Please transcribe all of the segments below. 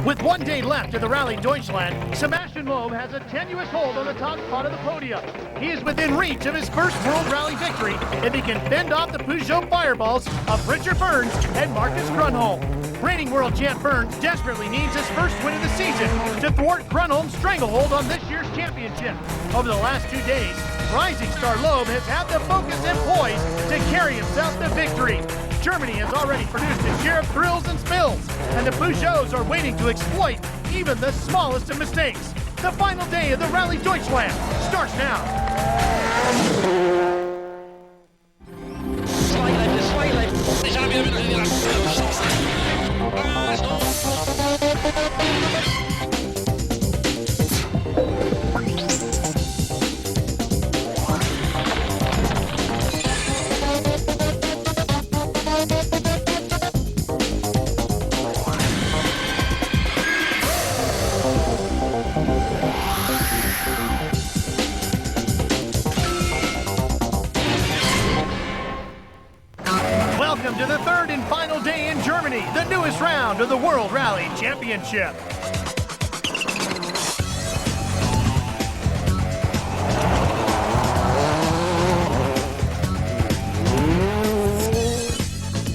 With 1 day left in the Rallye Deutschland, Sebastian Loeb has a tenuous hold on the top spot of the podium. He is within reach of his first World Rally victory if he can fend off the Peugeot fireballs of Richard Burns and Marcus Grunholm. Reigning world champ Burns desperately needs his first win of the season to thwart Grunholm's stranglehold on this year's championship. Over the last 2 days, rising star Loeb has had the focus and poise to carry himself to victory. Germany has already produced its share of thrills and spills, and the Peugeots are waiting to exploit even the smallest of mistakes. The final day of the Rallye Deutschland starts now. Welcome to the third and final day in Germany, the newest round of the World Rally Championship.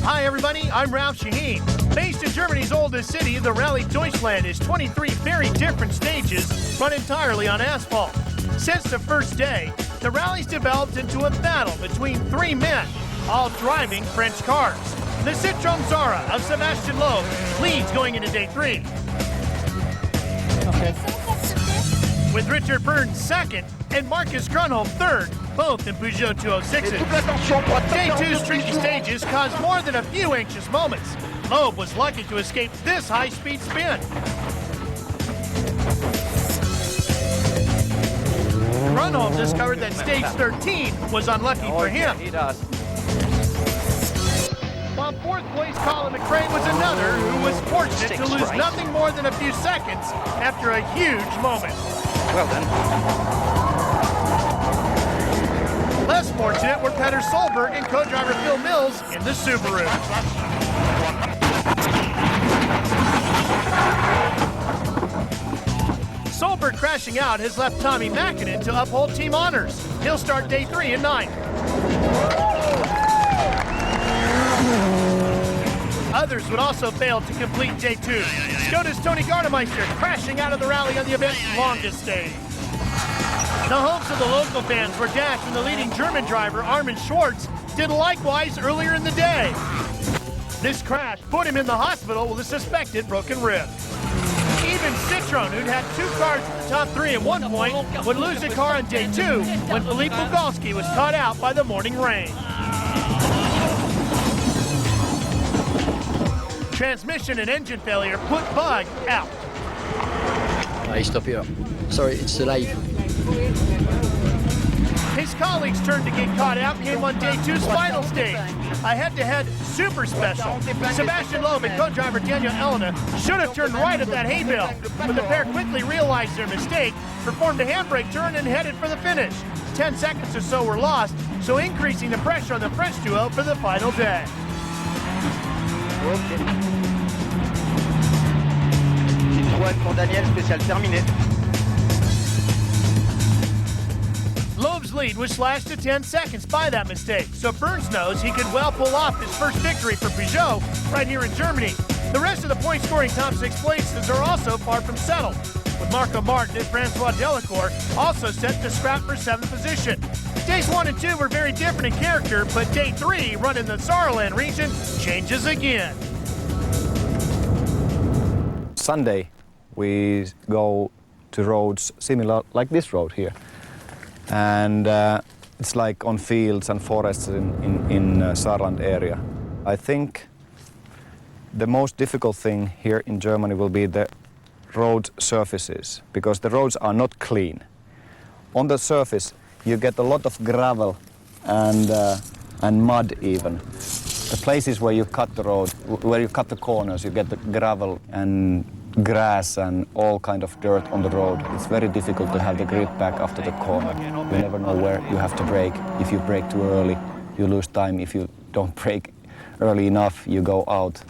Hi everybody, I'm Ralph Shaheen. Based in Germany's oldest city, the Rallye Deutschland is 23 very different stages run entirely on asphalt. Since the first day, the rally's developed into a battle between 3 men, all driving French cars. The Citroën Zara of Sebastian Loeb leads going into day 3. Okay. With Richard Burns second and Marcus Grunholm third, both in Peugeot 206s. Day 2's tricky stages caused more than a few anxious moments. Loeb was lucky to escape this high-speed spin. Grunholm discovered that stage 13 was unlucky for him. He does. While fourth place Colin McRae was another who was fortunate to lose nothing more than a few seconds after a huge moment. Well done. Less fortunate were Peter Solberg and co-driver Phil Mills in the Subaru. Solberg crashing out has left Tommy Mäkinen to uphold team honors. He'll start day 3 in 9th. Others would also fail to complete day 2. Skoda's Tony Gardemeister crashing out of the rally on the event's longest stage. The hopes of the local fans were dashed when the leading German driver, Armin Schwartz, did likewise earlier in the day. This crash put him in the hospital with a suspected broken rib. Even Citroën, who'd had 2 cars in the top 3 at one point, would lose a car on day 2 when Philippe Bugalski was caught out by the morning rain. Transmission and engine failure put Bug out. Hey, stop here. Sorry, it's delayed. His colleague's turn to get caught out came on day 2's final stage. A head-to-head super special. Sebastian Loeb and co-driver Daniel Elena should have turned right at that hay bale, but the pair quickly realized their mistake, performed a handbrake turn and headed for the finish. 10 seconds or so were lost, so increasing the pressure on the French duo for the final day. Citroën pour Daniel, spécial terminé. Loeb's lead was slashed to 10 seconds by that mistake, so Burns knows he could well pull off his first victory for Peugeot right here in Germany. The rest of the point-scoring top 6 places are also far from settled, with Marco Martin and Francois Delacour also set to scrap for 7th position. Days 1 and 2 were very different in character, but day 3, run in the Saarland region, changes again. Sunday, we go to roads similar like this road here. And it's like on fields and forests in Saarland area. I think the most difficult thing here in Germany will be the road surfaces, because the roads are not clean. On the surface, you get a lot of gravel and mud even. The places where you cut the road, where you cut the corners, you get the gravel and grass and all kind of dirt on the road. It's very difficult to have the grip back after the corner. You never know where you have to brake. If you brake too early, you lose time. If you don't brake early enough, you go out.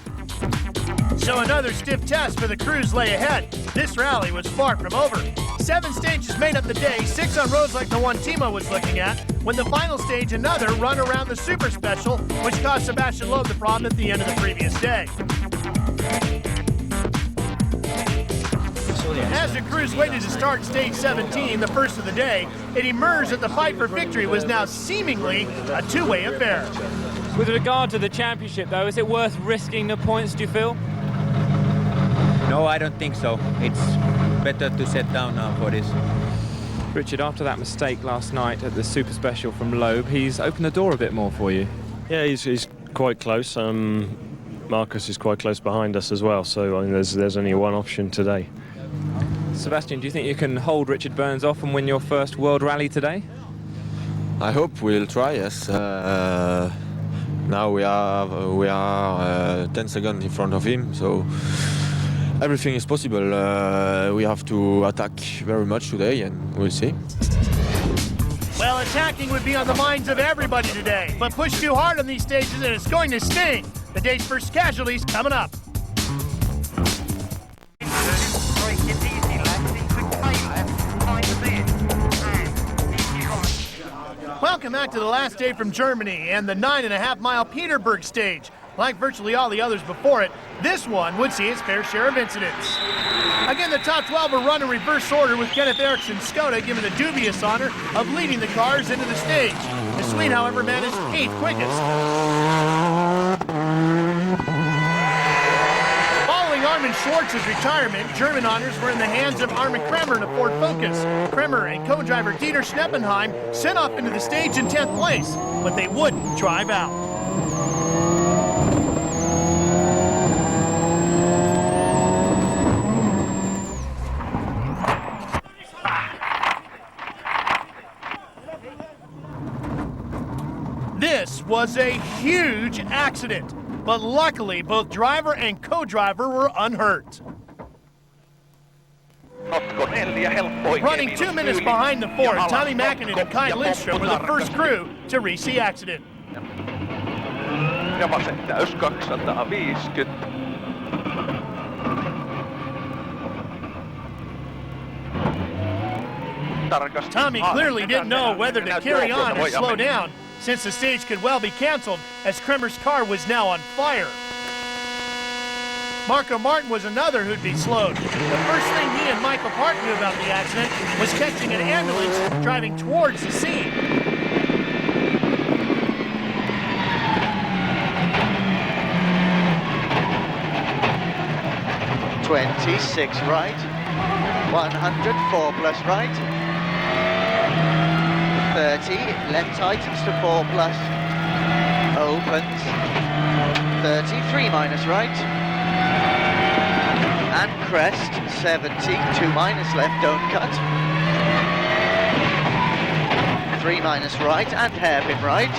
So another stiff test for the crews lay ahead. This rally was far from over. 7 stages made up the day, 6 on roads like the one Timo was looking at, when the final stage, another run around the Super Special, which caused Sebastian Loeb the problem at the end of the previous day. As the crews waited to start stage 17, the first of the day, it emerged that the fight for victory was now seemingly a two-way affair. With regard to the championship, though, is it worth risking the points, do you feel? No, I don't think so. It's better to set down now for this. Richard, after that mistake last night at the Super Special from Loeb, he's opened the door a bit more for you. Yeah, he's quite close. Marcus is quite close behind us as well, so I mean, there's only one option today. Sebastian, do you think you can hold Richard Burns off and win your first World Rally today? I hope we'll try, yes. Now we are 10 seconds in front of him, so everything is possible. We have to attack very much today, and we'll see. Well, attacking would be on the minds of everybody today, but push too hard on these stages and it's going to sting. The day's first casualties coming up. Welcome back to the last day from Germany and the 9.5-mile Peterburg stage. Like virtually all the others before it, this one would see its fair share of incidents. Again, the top 12 will run in reverse order, with Kenneth Eriksson's Skoda given the dubious honor of leading the cars into the stage. The Swede, however, managed 8th quickest. Following Armin Schwartz's retirement, German honors were in the hands of Armin Kremer in a Ford Focus. Kremer and co-driver Dieter Schneppenheim set off into the stage in 10th place, but they wouldn't drive out. This was a huge accident, but luckily both driver and co-driver were unhurt. Running 2 minutes behind the Ford, Tommy Mäkinen and Kai Lindström were the first crew to reach the accident. Ja vasentäys 250. Tommy clearly didn't know whether to carry on or slow down, since the stage could well be canceled, as Kremer's car was now on fire. Marco Martin was another who'd be slowed. The first thing he and Michael Park knew about the accident was catching an ambulance driving towards the scene. .26 right, 100, 4 plus right, 30, left tightens to 4 plus, opens, 30, 3 minus right, and crest, 70, 2 minus left, don't cut, 3 minus right and hairpin right,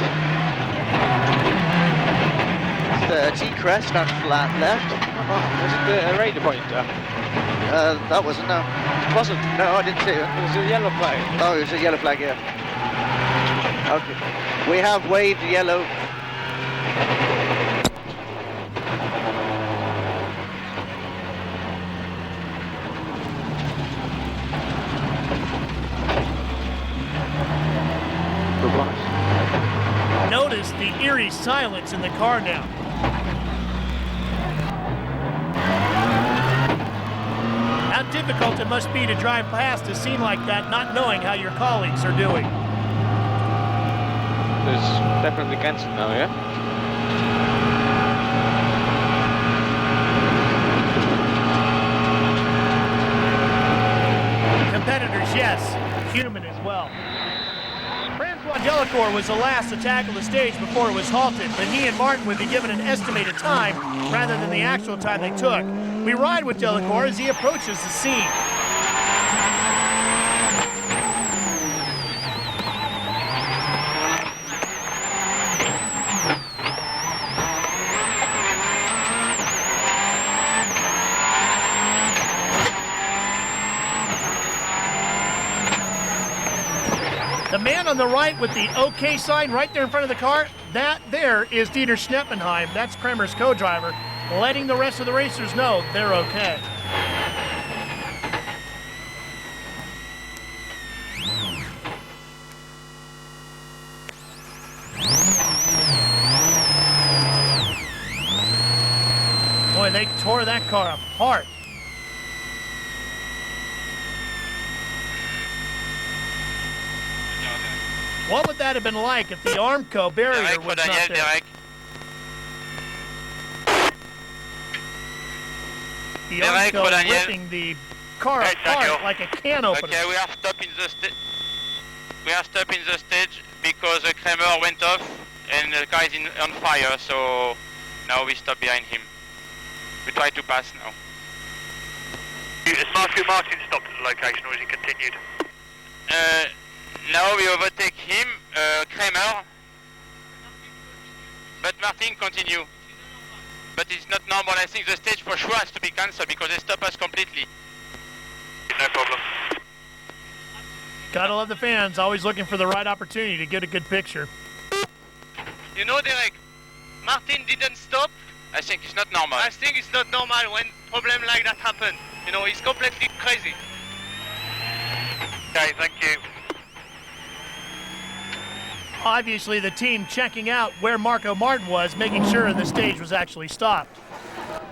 30, crest and flat left. Was it the radar pointer? That wasn't, no. It wasn't? No, I didn't see it. It was a yellow flag. Oh, it was a yellow flag, yeah. Okay. We have waved yellow. Notice the eerie silence in the car now. How difficult it must be to drive past a scene like that, not knowing how your colleagues are doing. It's definitely cancelled now, yeah? Competitors, yes. Human as well. Francois Delacour was the last to tackle the stage before it was halted, but he and Martin would be given an estimated time rather than the actual time they took. We ride with Delacour as he approaches the scene. The man on the right with the OK sign right there in front of the car, that there is Dieter Schneppenheim. That's Kremer's co-driver. letting the rest of the racers know they're okay. Boy, they tore that car apart. What would that have been like if the Armco barrier was not there? The Armco ripping the car apart like a can opener. Okay, we are stopping the stage because the Kramer went off and the car is on fire, so now we stop behind him. We try to pass now. Is Martin stopped at the location or has he continued? Now we overtake him, Kramer, but Martin continue. But it's not normal. I think the stage for sure has to be cancelled because they stop us completely. No problem. Gotta love the fans, always looking for the right opportunity to get a good picture. You know, Derek, Martin didn't stop. I think it's not normal. I think it's not normal when problem like that happen. You know, he's completely crazy. Okay, thank you. Obviously, the team checking out where Marco Martin was, making sure the stage was actually stopped.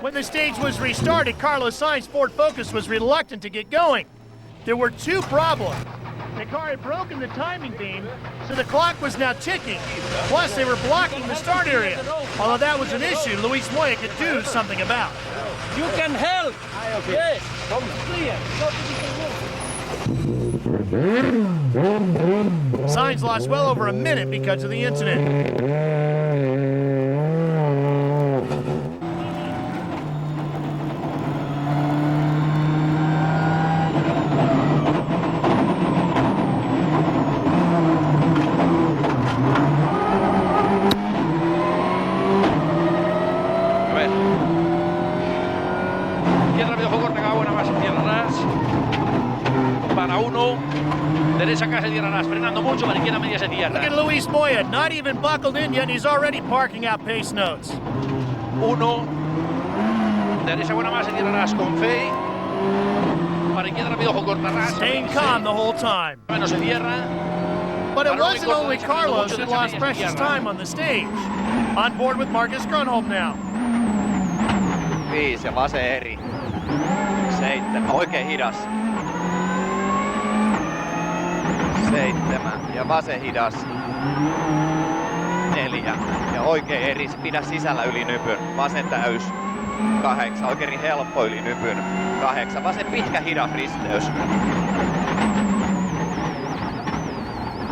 When the stage was restarted, Carlos Sainz's Ford Focus was reluctant to get going. There were two problems. The car had broken the timing beam, so the clock was now ticking. Plus, they were blocking the start area. Although that was an issue Luis Moya could do something about. You can help. Yes, clear. Sainz lost well over a minute because of the incident. Derecha acá se tierra atrás, frenando mucho para izquierda media se tierra. Look at Luis Moya, not even buckled in yet, and he's already parking out pace notes. Uno, derecha buena más se tierra atrás con fe. Para izquierda rápido ojo corta atrás. Staying calm the whole time. Bueno, se cierra. But it wasn't only Carlos who lost precious time on the stage. On board with Marcus Grönholm now. 5 ja vasen eri. 7, oikein hidas. 7 ja vasen hidas. 4 ja oikein eri. Pidä sisällä yli nypyn. Vasen täys. 8, oikein helppo yli nypyn. 8, vasen pitkä hidas risteys.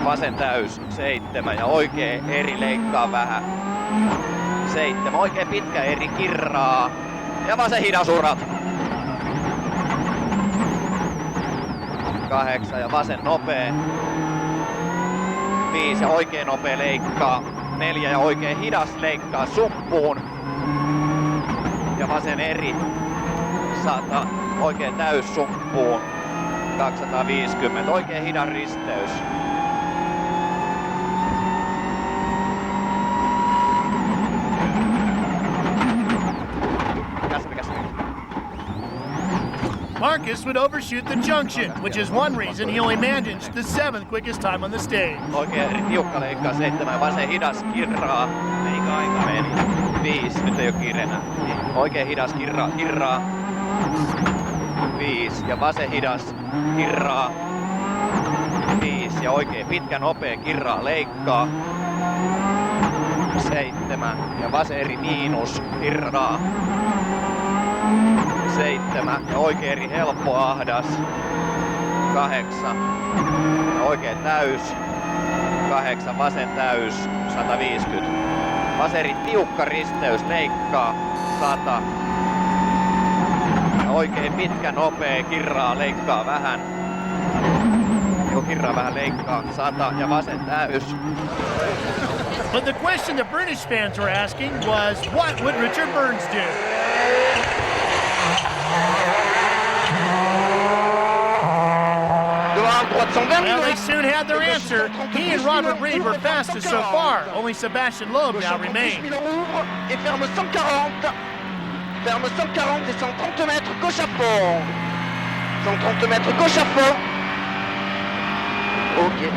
Vasen täys. 7 ja oikein eri leikkaa vähän. 7, oikein pitkä eri kirraa. Ja vasen hidas urat. 8 ja vasen nopee. 5 ja oikein nopea leikkaa. 4 ja oikein hidas leikkaa suppuun. Ja vasen eri. 100. Oikein täys suppuun. 250. Oikein hidas risteys. Marcus would overshoot the junction, which is one reason he only managed the 7th quickest time on the stage. Oikein tiukka leikkaa 7, vasen hidas kirraa. Eikä aika meni. 5, nyt ei oo kiireellä. Oikein hidas kirraa. 5 ja vasen hidas kirraa. 5 ja oikein pitkä nopea kirraa leikkaa. 7 ja vasen eri miinus kirraa. 7 ja oikein eri helppo ahdas. 8 ja oikein täys. 8 vasen täys 150. Vasen eri tiukka risteys leikkaa 100. Ja oikein pitkä nopea kirraa leikkaa vähän. Joo, kirraa vähän leikkaa 100 ja vasen täys. But the question the British fans were asking was, what would Richard Burns do? Well, they soon had their answer. He and Robert Reed were fastest so far. Only Sebastian Loeb now remains. ferme 140 et 130 mètres, gauche à fond. 130 mètres, gauche à fond. Ok.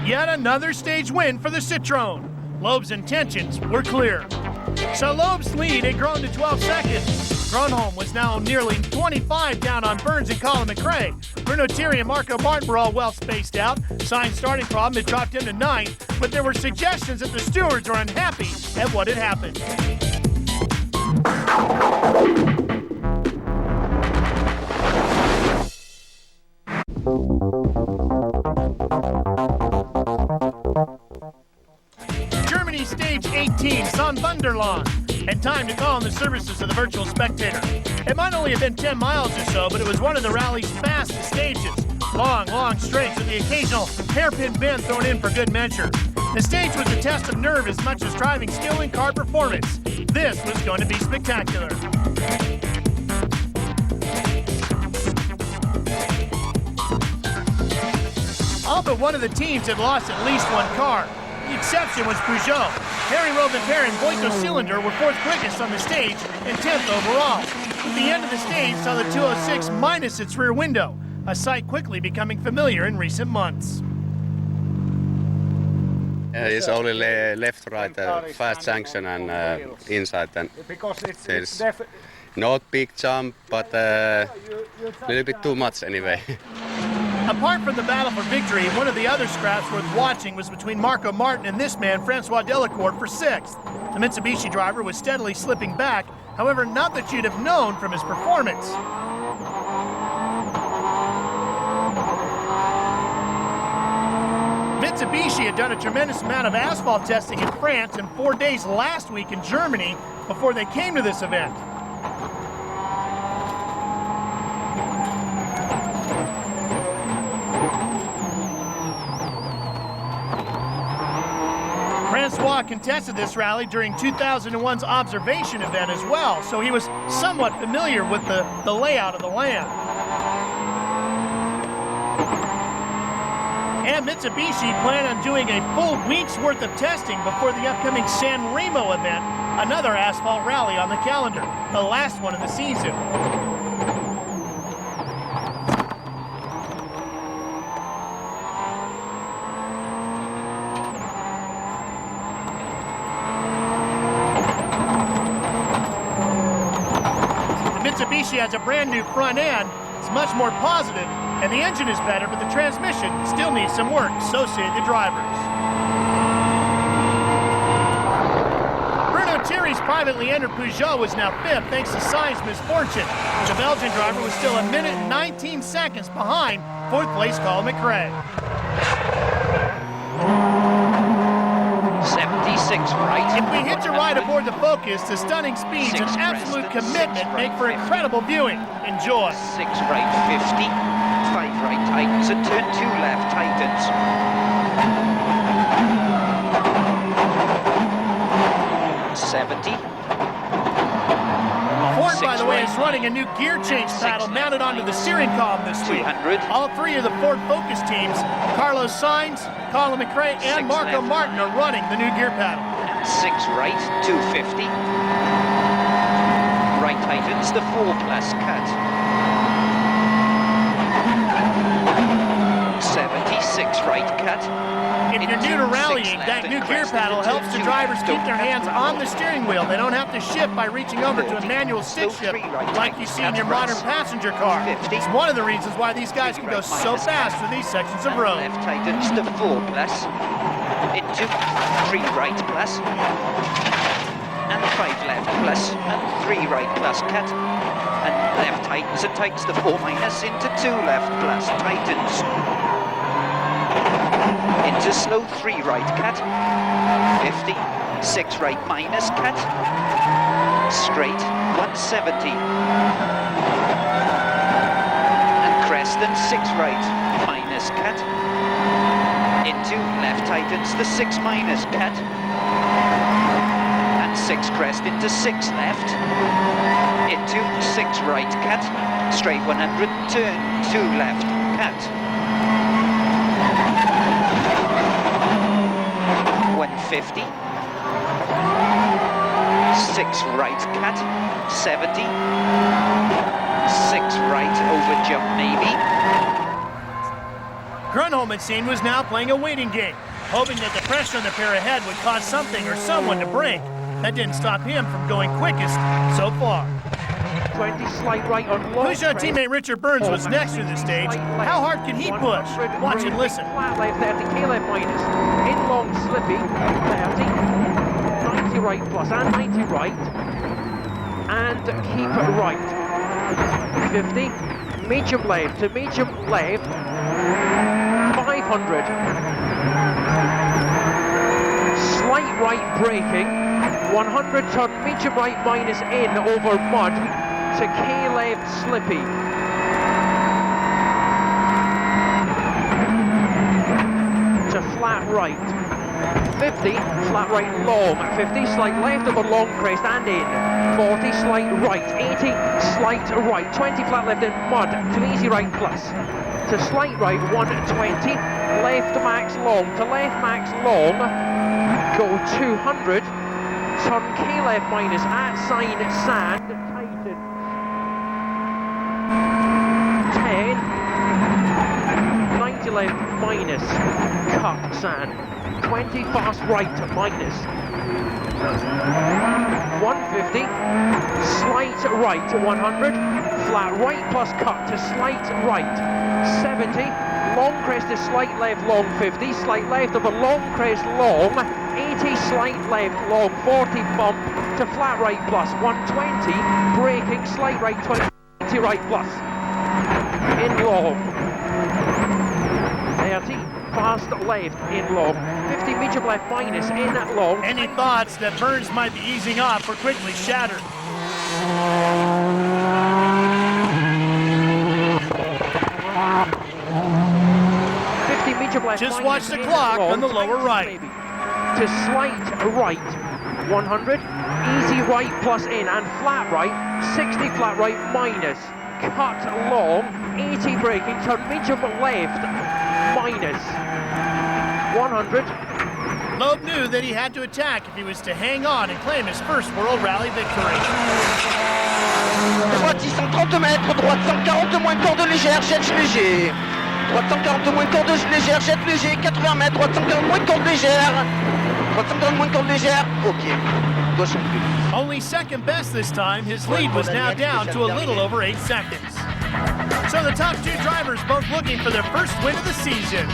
Yet another stage win for the Citroën. Loeb's intentions were clear. So Loeb's lead had grown to 12 seconds. Grönholm was now nearly 25 down on Burns and Colin McRae. Bruno Thierry and Marco Martin were all well spaced out. Sainz's starting problem had dropped him to 9th, but there were suggestions that the stewards are unhappy at what had happened. Germany stage 18, Sonnenwunderland, and time to call on the services of the virtual spectator. It might only have been 10 miles or so, but it was one of the rally's fastest stages. Long, long straights with the occasional hairpin bend thrown in for good measure. The stage was a test of nerve as much as driving skill and car performance. This was going to be spectacular. All but one of the teams had lost at least one car. The exception was Peugeot. Harry Robitaille and Boyko Cylinder were 4th quickest on the stage and 10th overall. The end of the stage saw the 206 minus its rear window, a sight quickly becoming familiar in recent months. It's only left, right, fast sanction and inside. And there's not big jump, but a little bit too much anyway. Apart from the battle for victory, one of the other scraps worth watching was between Marco Martin and this man, Francois Delacourt, for 6th. The Mitsubishi driver was steadily slipping back, however, not that you'd have known from his performance. Mitsubishi had done a tremendous amount of asphalt testing in France and 4 days last week in Germany before they came to this event. Francois contested this rally during 2001's observation event as well, so he was somewhat familiar with the layout of the land. And Mitsubishi planned on doing a full week's worth of testing before the upcoming San Remo event, another asphalt rally on the calendar, the last one of the season. Mitsubishi has a brand new front end. It's much more positive, and the engine is better, but the transmission still needs some work, so say the drivers. Bruno Thierry's privately entered Peugeot was now 5th thanks to Sainz's misfortune. The Belgian driver was still 1 minute and 19 seconds behind 4th place Colin McRae. 76 right. If we hitch a ride aboard the Focus, the stunning speeds and absolute commitment make for incredible viewing. Enjoy. 6 right 50, 5 right tightens and turn 2 left tightens. 70. Ford, by the way, is running a new gear change paddle mounted onto the steering column this week. 200. All 3 of the Ford Focus teams, Carlos Sainz, Colin McRae, and Marco Martin, are running the new gear paddle. 6 right, 250. Right tightens the 4 plus cut. 76 right cut. If you're new to rallying, that new gear paddle helps the drivers keep their hands on the steering wheel. They don't have to shift by reaching over to a manual stick shift like you see in your modern passenger car. It's one of the reasons why these guys can go so fast through these sections of road. Left tightens the 4 plus. Into 3 right plus. And 5 left plus. And 3 right plus cut. And left tightens and tightens the 4 minus into 2 left plus. Tightens. Into slow 3 right cut, 50, 6 right minus cut, straight 170, and crest and 6 right minus cut, into left tightens the 6 minus cut, and 6 crest into 6 left, into 6 right cut, straight 100, turn 2 left cut. 150, 6 right cut, 70. 6 right over jump maybe. Grunholm, it seemed, was now playing a waiting game, hoping that the pressure on the pair ahead would cause something or someone to break. That didn't stop him from going quickest so far. 20 slight right on long. Peugeot teammate Richard Burns was next through the stage. How hard can he push? Watch and listen. Flat left 30, K-left minus. In long, slippy, 30. 90 right plus and 90 right. And keep right. 50. Medium left to medium left. 500. Slight right braking. 100 turn medium right minus in over mud to K left slippy. To flat right. 50, flat right long. 50, slight left over long crest and in. 40, slight right. 80, slight right. 20, flat left in mud to easy right plus. To slight right, 120. Left max long. To left max long. Go 200. Turn K left minus at sign sand. Tighten. 10. 90 left minus. Cut sand. 20 fast right minus. 150. Slight right 100. Flat right plus cut to slight right. 70. Long crest is slight left long 50. Slight left over long crest long. 80 slight left long 40 bump to flat right plus 120 braking slight right 20 right plus in long 30 fast left in long 50 medium left minus in long. Any thoughts that Burns might be easing off were quickly shattered. Just watch the clock on the lower right. To slight right, 100, easy right plus in and flat right, 60 flat right minus, cut long, 80 braking, turn medium left, minus, 100. Loeb knew that he had to attack if he was to hang on and claim his first World Rally victory. Droite 630 mètres, droite 140 moins corde légère, jette léger. Droite 140 moins corde légère, jette léger, 80 mètres, droite 140 moins corde légère. Droite 140 moins corde légère, ok. Gauche plus. Only second best this time, his lead was now down to a little over 8 seconds. So the top two drivers both looking for their first win of the season.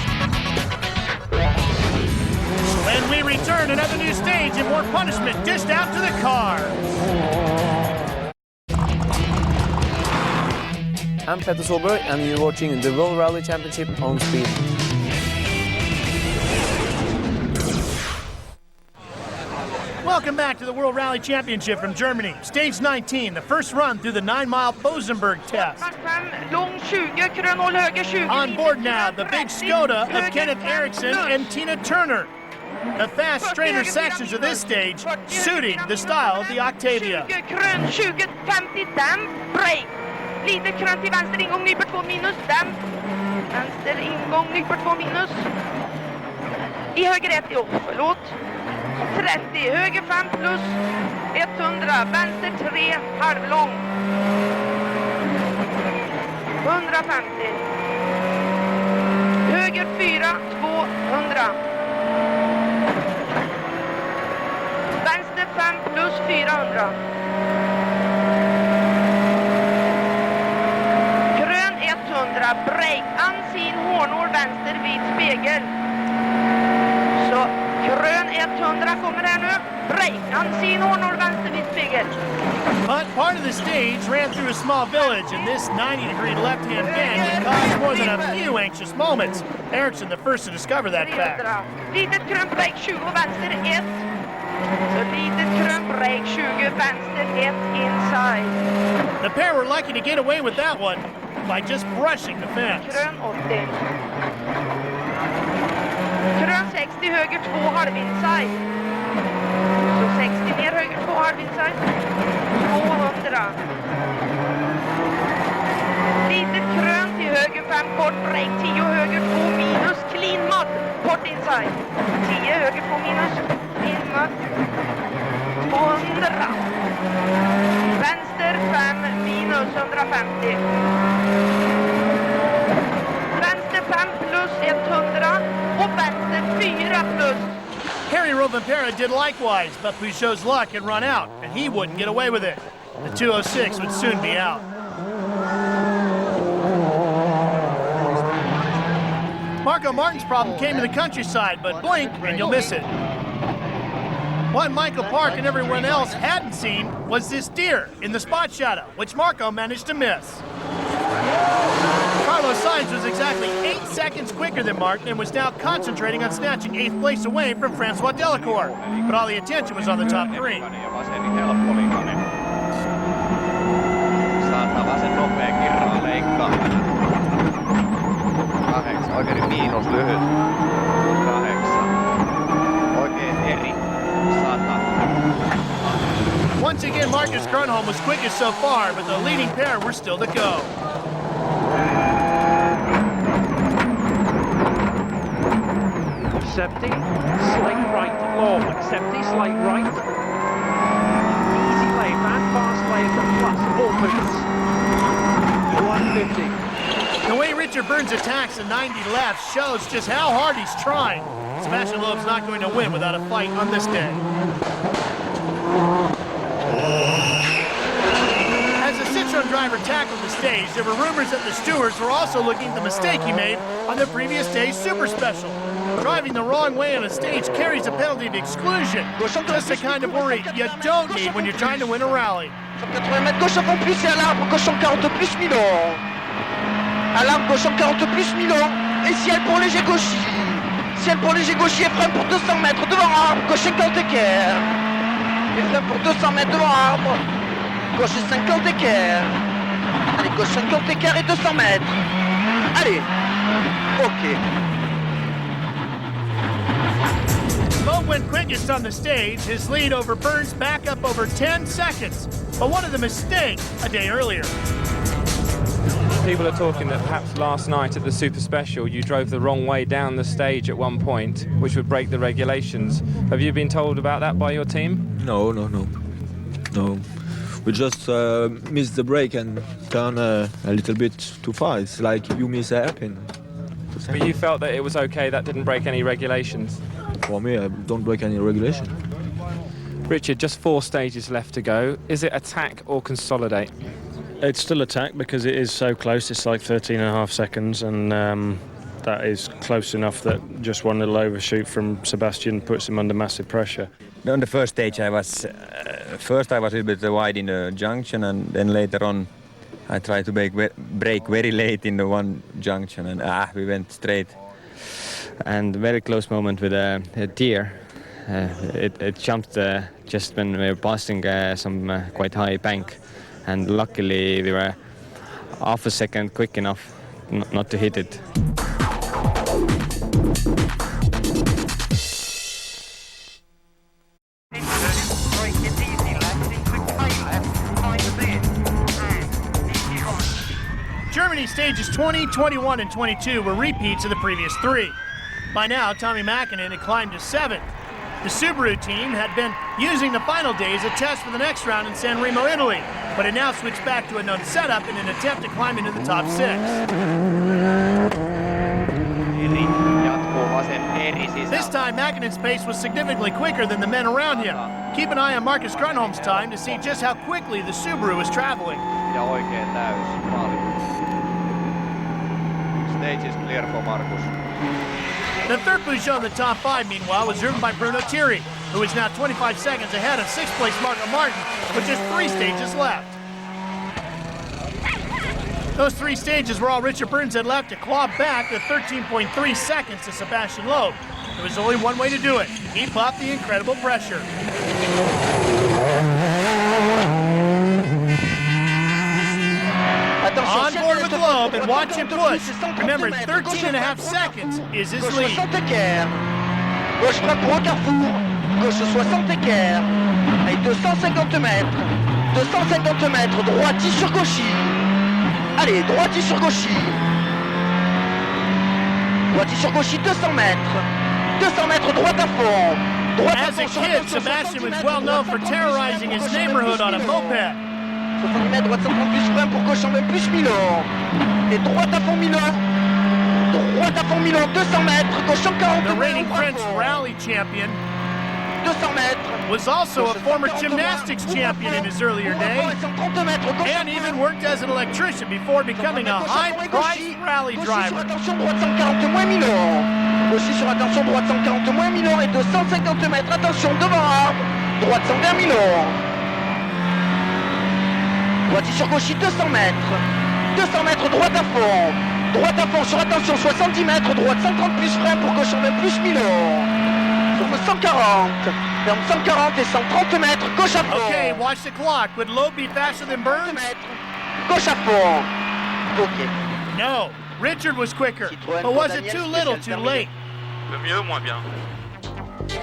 When we return, another new stage and more punishment dished out to the car. I'm Petter Solberg and you're watching the World Rally Championship on Speed. Welcome back to the World Rally Championship from Germany. Stage 19, the first run through the 9-mile Bosenberg test. On board now, the big Skoda of Kenneth Eriksson and Tina Turner. The fast, straighter sections of this stage suiting the style of the Octavia. Lite krön till vänster ingång, nyper 2 minus, dämp. Vänster ingång, nyper 2 minus. I höger 1 i förlåt. 30, höger 5 plus. 100, vänster 3, halvlång. 150. Höger 4, 200. Vänster 5 plus 400. Break, ansin hårnål vänster vid spegel. Så grön 100 kommer här nu. Break, ansin hårnål vänster vid spegel. But part of the stage ran through a small village, and this 90-degree left-hand bend would cause more than a few anxious moments. Eriksson the first to discover that fact. Litet grön break 20 vänster 1. Så litet grön break 20 vänster 1 inside. The pair were lucky to get away with that one by just brushing the fence. Grön 80. Grön 60, höger 2, halv inside. Så 60 ner, höger 2, halv inside. 200. Litet grön till höger 5, kort break 10, höger 2 minus, clean mud, kort inside. 10, höger 2 minus, in mud. 200. 250. Vänster 5 plus 100 och vänster 4 plus. Harry Rovanpera did likewise, but Peugeot's luck had run out, and he wouldn't get away with it. The 206 would soon be out. Marco Martin's problem came in the countryside, but blink and you'll miss it. What Michael Park and everyone else hadn't seen was this deer in the spot shadow, which Marco managed to miss. Carlos Sainz was exactly 8 seconds quicker than Martin and was now concentrating on snatching 8th place away from Francois Delacour, but all the attention was on the top 3. Saatava se nopea kirraa leikkaa. 8, oikein miinus lyhyt. 8. Oikein eri. 100. Once again, Marcus Grönholm was quickest so far, but the leading pair were still to go. Safety, slight right, long. Safety, slight right. Easy left and fast left plus opens. 150. The way Richard Burns attacks the 90 left shows just how hard he's trying. Sebastian Loeb's not going to win without a fight on this day. As the Citroën driver tackled the stage, there were rumors that the stewards were also looking at the mistake he made on the previous day's Super Special. Driving the wrong way on a stage carries a penalty of exclusion. Just the kind of worry you don't need when you're trying to win a rally. 180 mètres gauche à fond plus et à l'arbre, gauche 140 plus Milan. À l'arbre, gauche 140 plus Milan. Et ciel pour léger gaucher. Ciel pour léger gaucher, frein pour 200 mètres devant arbre, gauche 50 équerre. Et frein pour 200 mètres devant arbre, gauche 50 équerre. Allez, gauche 50 équerre et 200 mètres. Allez, ok. Loeb went quickest on the stage, his lead over Burns back up over 10 seconds. But what of the mistake a day earlier? People are talking that perhaps last night at the Super Special you drove the wrong way down the stage at one point, which would break the regulations. Have you been told about that by your team? No. We just missed the brake and turn a little bit too far. It's like you miss a hairpin. But you felt that it was okay, that didn't break any regulations? For me, I don't break any regulation. Richard, just 4 stages left to go. Is it attack or consolidate? It's still attack because it is so close. It's like 13.5 seconds, and that is close enough that just one little overshoot from Sebastian puts him under massive pressure. On the first stage, I was a little bit wide in the junction, and then later on, I tried to brake very late in the one junction, and we went straight. And very close moment with a deer. It jumped just when we were passing some quite high bank, and luckily we were half a second quick enough not to hit it. Germany stages 20, 21, and 22 were repeats of the previous 3. By now, Tommy Mäkinen had climbed to 7th. The Subaru team had been using the final day as a test for the next round in San Remo, Italy, but had now switched back to a known setup in an attempt to climb into the top 6. This time, Mäkinen's pace was significantly quicker than the men around him. Keep an eye on Marcus Grönholm's time to see just how quickly the Subaru was traveling. Ja oikein täys, maali. Stage is clear for Marcus. The third Peugeot in the top 5, meanwhile, was driven by Bruno Thierry, who is now 25 seconds ahead of 6th place Marco Martin, with just 3 stages left. Those 3 stages were all Richard Burns had left to claw back the 13.3 seconds to Sebastian Loeb. There was only one way to do it: keep up the incredible pressure. On board with Loeb and watch him push. Remember, 13.5 seconds is his lead. Gauche frein pour un carrefour, gauche 60 équerre, et 250 mètres, 250 mètres, droiti sur gauchy. Allez, droiti sur gauchy. Droiti sur gauchy, 200 mètres, 200 mètres, droite à fond. As a kid, Sebastian was well known for terrorizing his neighborhood on a moped. 70 mètres, droite 130 plus frein pour gauche en 20 plus Milan. Et droite à fond Milan. Droite à fond Milan, 200 mètres, gauche en 40. The reigning French rally champion 200 mètres. was also a former gymnastics champion in his earlier days, and even worked as an electrician before becoming a high-priced rally driver. Attention, droite 140 moins Milan. Aussi sur attention, droite 140 moins Milan et 250 mètres. Attention, devant. Droite 120 Milan. Droite sur gauche, 200 mètres. 200 mètres, droite à fond. Droite à fond sur attention, 70 mètres. Droite 130 plus frein pour gauche en 20 plus Milan. Sur le 140. Ferme 140 et 130 mètres. Gauche à fond. Okay, watch the clock. Would Loeb be faster than Burns? Gauche à fond. Ok. No. Richard was quicker. But was it too little too late? Le mieux, moins bien.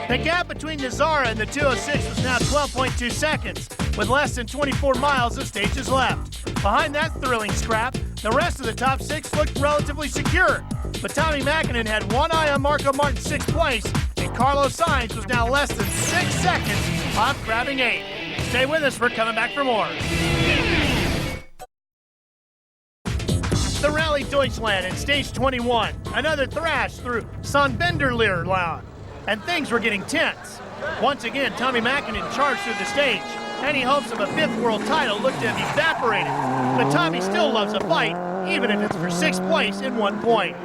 The gap between Nazara and the 206 was now 12.2 seconds, with less than 24 miles of stages left. Behind that thrilling scrap, the rest of the top six looked relatively secure. But Tommy Mäkinen had one eye on Marco Martin's sixth place, and Carlos Sainz was now less than 6 seconds off grabbing 8. Stay with us, we're coming back for more. The Rallye Deutschland in stage 21. Another thrash through Sandbenderleerlaan. And things were getting tense. Once again, Tommy Mäkinen charged through the stage. Any hopes of a fifth world title looked to have evaporated. But Tommy still loves a fight, even if it's for 6th place in 1 point.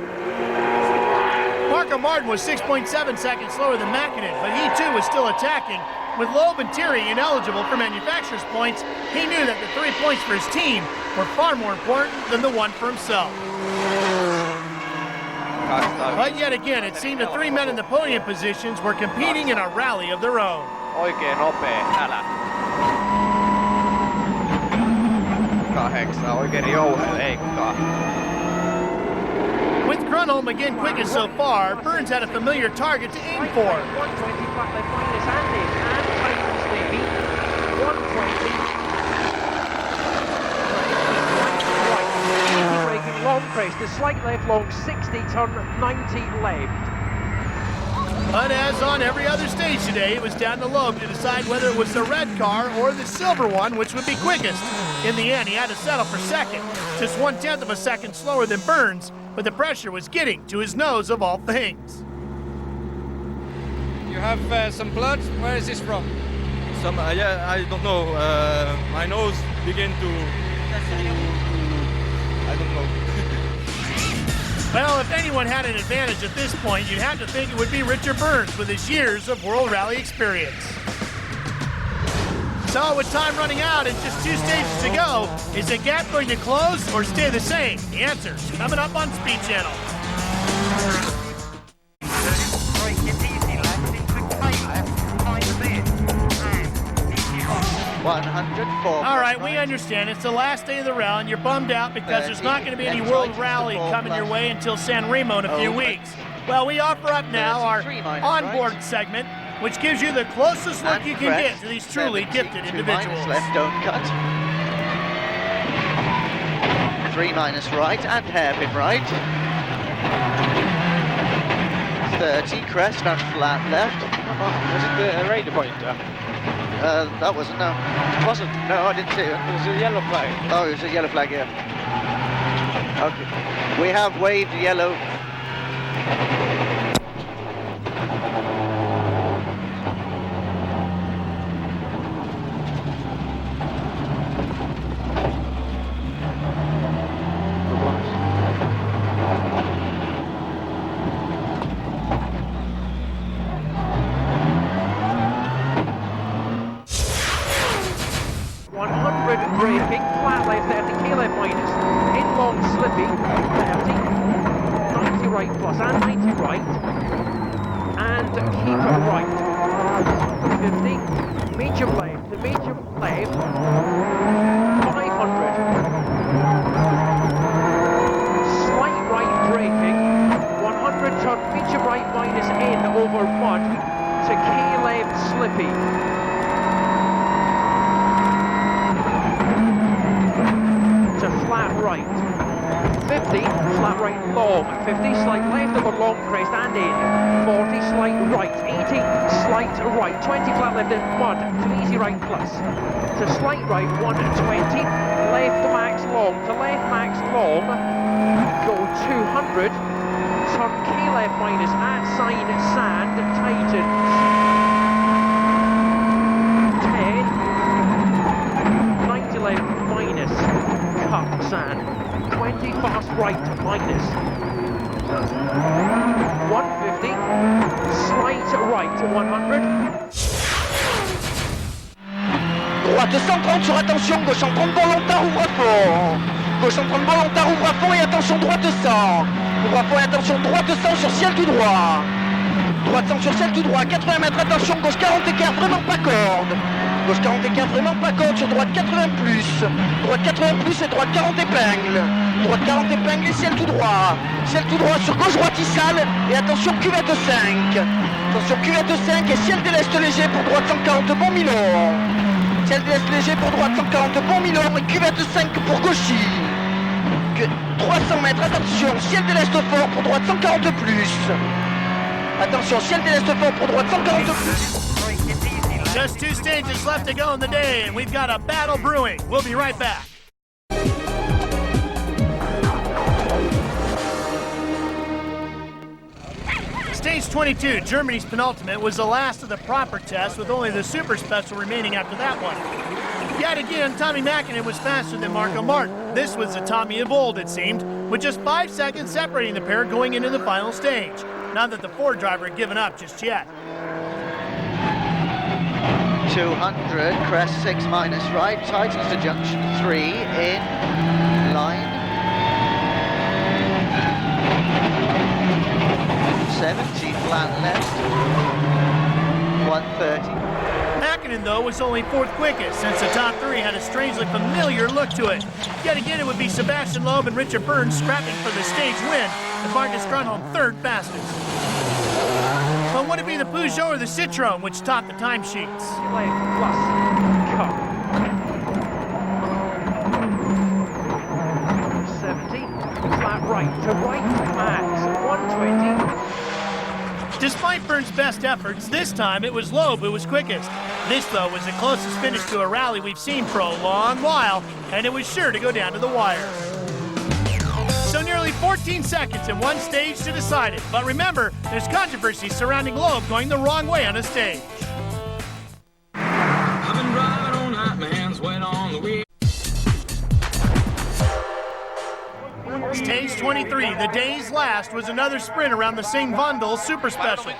Marco Martin was 6.7 seconds slower than Mäkinen, but he too was still attacking. With Loeb and Thierry ineligible for manufacturer's points, he knew that the 3 points for his team were far more important than the one for himself. But yet again, it seemed the 3 men in the podium positions were competing in a rally of their own. Oikein nopea, älä. 8, oikein jouhe leikkaa. With Grunholm again quickest so far, Burns had a familiar target to aim for. 120 flat left minus Andy, and Titans maybe. 120. Right. Braking long crest, the slight left long 60, turn 90 left. But as on every other stage today, it was down to Loeb to decide whether it was the red car or the silver one which would be quickest. In the end, he had to settle for second, just 1/10 of a second slower than Burns, but the pressure was getting to his nose of all things. You have some blood? Where is this from? Some, yeah, I don't know. My nose began to I don't know. Well, if anyone had an advantage at this point, you'd have to think it would be Richard Burns with his years of World Rally experience. So with time running out and just 2 stages to go, is the gap going to close or stay the same? The answer's coming up on Speed Channel. 104. All right, we understand. It's the last day of the rally, and you're bummed out because there's not going to be any World Rally coming your way until San Remo in a few weeks. Well, we offer up now our onboard segment, which gives you the closest look you can get to these truly gifted individuals. Left, don't cut. 3 minus right and hairpin right. 30 crest and flat left. Was it the radar pointer? That wasn't, no. It wasn't? No, I didn't see it. It was a yellow flag. Oh, it was a yellow flag here. Okay. We have waved yellow. Braking, flat left 30, left minus, in long slippy, 30, 90 right plus and 90 right, and keep right, 50, medium left, the medium left, 500, slight right braking, 100 turn, medium right minus in over mud, to K left slippy. Flat right, 50 50, flat right long, 50, slight left over long crest and in, 40, slight right, 80, slight right, 20, flat left in mud, to easy right plus, to slight right, 120, left max long, to left max long, go 200, turn K left minus at sign sand, tightens, 10, 90 left minus, cut sand, 20 fast right minus, 150, slight right 100. Droite 130 sur attention, gauche 130 volontaire, ouvre fort. Gauche 130 volontaire, ouvre à fond et attention, droite 100. Ouvre à fond et attention, droite 100 sur ciel tout droit. Droite 100 sur ciel tout droit, 80 mètres, attention, gauche 40 écart, vraiment pas corde. Gauche 40 écart, vraiment pas corde, sur droite 80 plus. Droite 80 plus et droite 40 épingles. Droite 40 épingles et ciel tout droit. Ciel tout droit sur gauche droite Issal et attention cuvette 5. Attention cuvette 5 et ciel de l'Est léger pour droite 140 bon Milon. Ciel de l'Est léger pour droite 140 bon Milon et cuvette 5 pour Gauchy. 300 mètres, attention, ciel de l'Est fort pour droite 140 plus. Attention, ciel de l'Est fort pour droite 140 plus. Just 2 stages left to go in the day, and we've got a battle brewing. We'll be right back. Stage 22, Germany's penultimate, was the last of the proper test, with only the super special remaining after that one. Yet again, Tommy Mäkinen was faster than Marco Martin. This was the Tommy of old, it seemed, with just 5 seconds separating the pair going into the final stage. Not that the Ford driver had given up just yet. 200, crest 6 minus right, tightens to junction 3, in, line. 70, flat left, 130. Mäkinen, though, was only 4th quickest, since the top 3 had a strangely familiar look to it. Yet again, it would be Sebastian Loeb and Richard Burns scrapping for the stage win, and Marcus Grunholm 3rd fastest. But would it be the Peugeot or the Citroën which topped the timesheets? Left plus, cut. 70, flat right to right, max, 120. Despite Burns' best efforts, this time it was Loeb who was quickest. This, though, was the closest finish to a rally we've seen for a long while, and it was sure to go down to the wire. So nearly 14 seconds in one stage to decide it. But remember, there's controversy surrounding Loeb going the wrong way on a stage. I've been driving all night, my hands wet on the wheel. Stage 23, the day's last, was another sprint around the Singh-Vondel Super Special.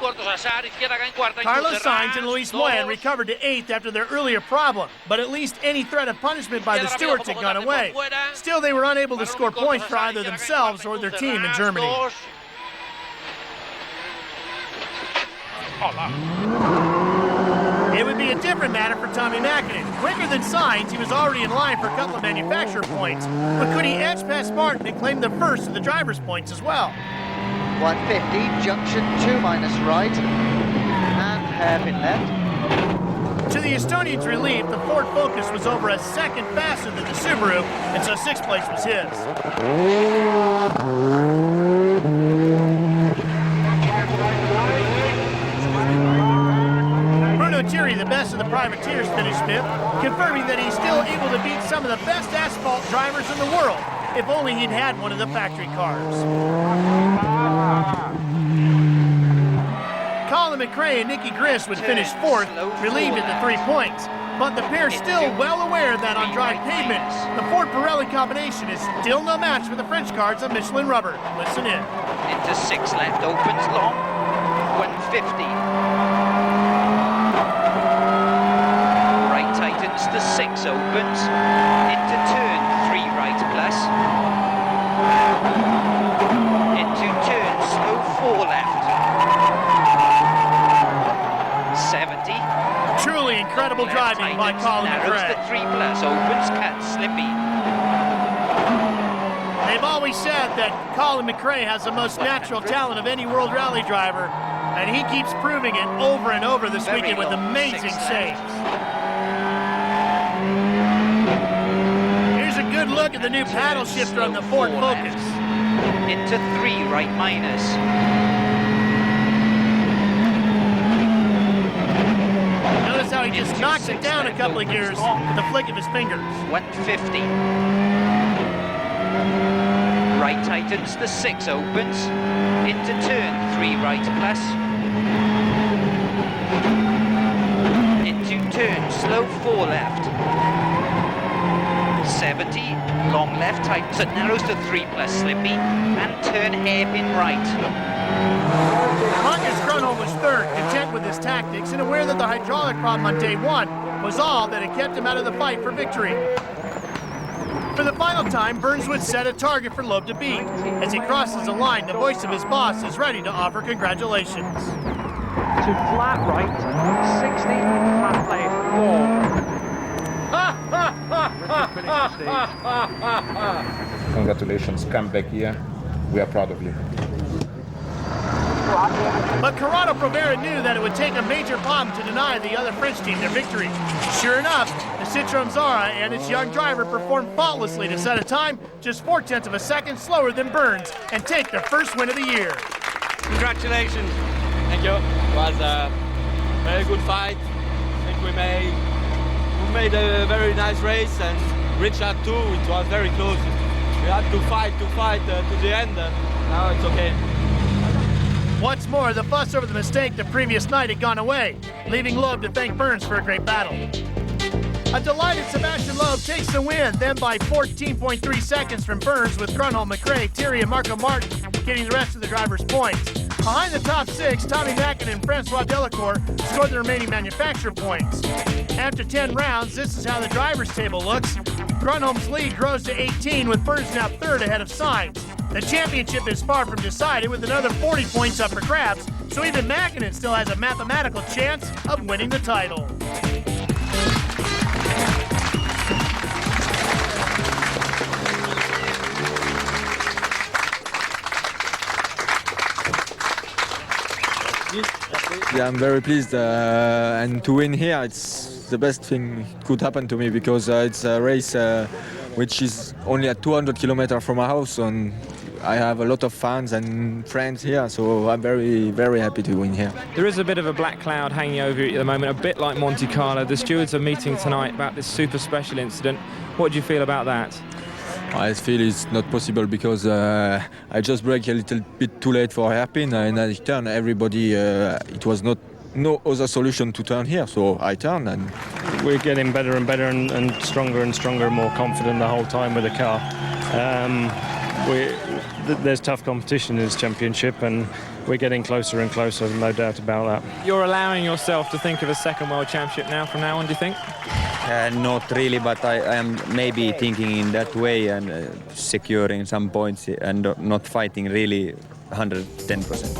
Carlos Sainz and Luis Moyen recovered to 8th after their earlier problem, but at least any threat of punishment by the stewards had gone away. Still, they were unable to score points for either themselves or their team in Germany. It would be a different matter for Tommy Mäkinen. Quicker than Sainz, he was already in line for a couple of manufacturer points. But could he edge past Martin and claim the first of the driver's points as well? 150, junction 2 minus right, and hairpin left. To the Estonians' relief, the Ford Focus was over a second faster than the Subaru, and so 6th place was his. Thierry, the best of the privateers, finished 5th, confirming that he's still able to beat some of the best asphalt drivers in the world, if only he'd had one of the factory cars. Colin McRae and Nicky Griss would finish 4th, relieved at the 3 points. But the pair still well aware that on dry pavement, the Ford Pirelli combination is still no match for the French cars on Michelin rubber. Listen in. Into 6 left, opens long, 150. Tightens to 6 opens, into turn 3 right plus, into turn slow 4 left, 70. Truly incredible driving by Colin McRae. The 3 plus opens, cut slippy. They've always said that Colin McRae has the most natural talent of any World Rally driver, and he keeps proving it over and over this weekend with amazing saves. Good look at the new paddle shifter on the Ford Focus. into 3 right minus. Notice how he just knocks it down a couple of gears with the flick of his fingers. 150. Right tightens, the 6 opens. Into turn 3 right plus. Into turn, slow 4 left. 70, long left tightens, it narrows to 3 plus slippy. And turn hairpin right. Marcus Grunholm was third, content with his tactics and aware that the hydraulic problem on day 1 was all that had kept him out of the fight for victory. For the final time, Burns would set a target for Loeb to beat. As he crosses the line, the voice of his boss is ready to offer congratulations. To flat right, 60, flat left, long. Congratulations, come back here. We are proud of you. But Corrado Provera knew that it would take a major bomb to deny the other French team their victory. Sure enough, the Citroën Zara and its young driver performed faultlessly to set a time just 0.4 of a second slower than Burns and take their first win of the year. Congratulations. Thank you. It was a very good fight. I think we made a very nice race, and Richard too. It was very close. We had to fight to the end, and now it's okay. Once more, the fuss over the mistake the previous night had gone away, leaving Loeb to thank Burns for a great battle. A delighted Sebastian Loeb takes the win, then by 14.3 seconds from Burns, with Grunholm, McRae, Thierry, and Marco Martin getting the rest of the drivers' points. Behind the top 6, Tommy Mackin and Francois Delacour scored the remaining manufacturer points. After 10 rounds, this is how the drivers' table looks. Grunholm's lead grows to 18, with Burns now third ahead of Sainz. The championship is far from decided, with another 40 points up for grabs, so even Mäkinen still has a mathematical chance of winning the title. Yeah, I'm very pleased, and to win here, it's the best thing could happen to me, because it's a race which is only at 200 kilometers from my house, and I have a lot of fans and friends here, so I'm very, very happy to win here. There is a bit of a black cloud hanging over you at the moment, a bit like Monte Carlo. The stewards are meeting tonight about this super special incident. What do you feel about that? I feel it's not possible, because I just brake a little bit too late for hairpin, and I turned. Everybody, it was no other solution to turn here, so I turned. And we're getting better and better and stronger, more confident the whole time with the car. There's tough competition in this championship, and we're getting closer and closer, no doubt about that. You're allowing yourself to think of a second world championship now from now on, do you think? Not really, but I am maybe thinking in that way, and securing some points and not fighting really 110%.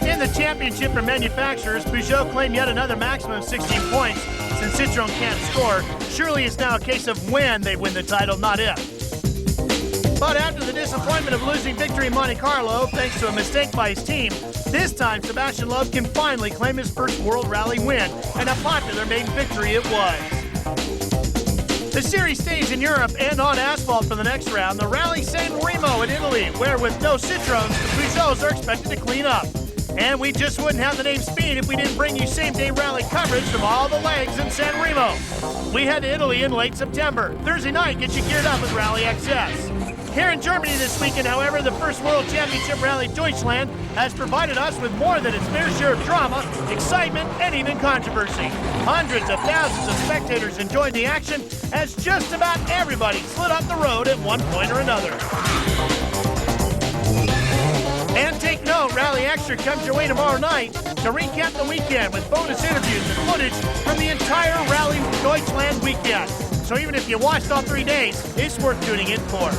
In the championship for manufacturers, Peugeot claimed yet another maximum of 16 points. Since Citroën can't score, surely it's now a case of when they win the title, not if. But after the disappointment of losing victory in Monte Carlo, thanks to a mistake by his team, this time Sebastian Loeb can finally claim his first World Rally win, and a popular maiden victory it was. The series stays in Europe and on asphalt for the next round, the Rally San Remo in Italy, where with no Citroëns, the Peugeots are expected to clean up. And we just wouldn't have the name Speed if we didn't bring you same-day rally coverage from all the legs in San Remo. We head to Italy in late September. Thursday night gets you geared up with Rally XS. Here in Germany this weekend, however, the first World Championship Rally Deutschland has provided us with more than its fair share of drama, excitement, and even controversy. Hundreds of thousands of spectators enjoyed the action as just about everybody slid up the road at one point or another. And take note, Rally Extra comes your way tomorrow night to recap the weekend with bonus interviews and footage from the entire Rally Deutschland weekend. So even if you watched all 3 days, it's worth tuning in for.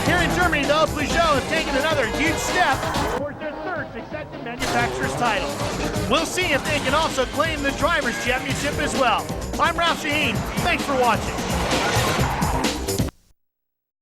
Here in Germany, though, Peugeot have taken another huge step towards their third successive manufacturer's title. We'll see if they can also claim the Drivers' Championship as well. I'm Ralph Shaheen. Thanks for watching.